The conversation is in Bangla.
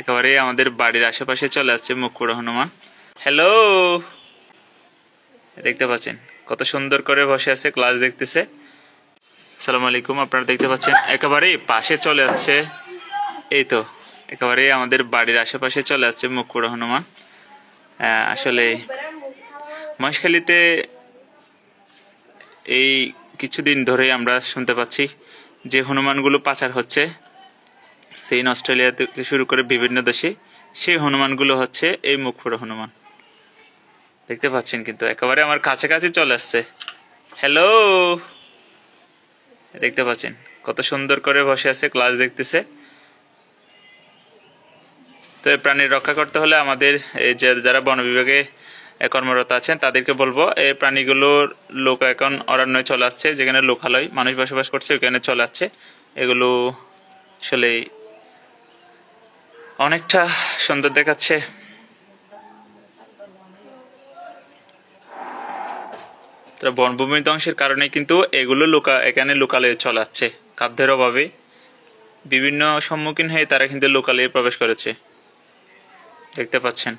একেবারে আমাদের বাড়ির আশেপাশে চলে আসছে মুখপুরা হনুমান। হ্যালো, দেখতে পাচ্ছেন কত সুন্দর করে বসে আছে, ক্লাস দেখতেছে। আসসালামু আলাইকুম। আপনারা দেখতে পাচ্ছেন একেবারে পাশে চলে আসছে, এই তো একেবারে আমাদের বাড়ির আশেপাশে চলে আসছে মুখপুরা হনুমান। আসলে মহেশখালীতে এই কিছুদিন ধরে আমরা শুনতে পাচ্ছি যে হনুমানগুলো পাচার হচ্ছে চীন, অস্ট্রেলিয়া থেকে শুরু করে বিভিন্ন দেশে, সেই হনুমানগুলো হচ্ছে এই মুখপুরা হনুমান। দেখতে পাচ্ছেন কিন্তু একেবারে আমার কাছাকাছি চলে আসছে। হ্যালো, দেখতে পাচ্ছেন কত সুন্দর করে বসে আছে, ক্লাস দেখতেছে। তো এই প্রাণীর রক্ষা করতে হলে আমাদের এই যে যারা বন বিভাগে কর্মরত আছেন তাদেরকে বলবো, এই প্রাণীগুলোর লোক এখন অরণ্যে চলে আসছে, যেখানে লোকালয় মানুষ বসবাস করছে ওখানে চলে আসছে। এগুলো আসলে অনেকটা সুন্দর দেখাচ্ছে। বনভূমি ধ্বংসের কারণে কিন্তু এগুলো এখানে লোকালয়ে চলে আসছে। খাদ্যের অভাবে বিভিন্ন সম্মুখীন হয়ে তারা কিন্তু লোকালয়ে প্রবেশ করেছে, দেখতে পাচ্ছেন।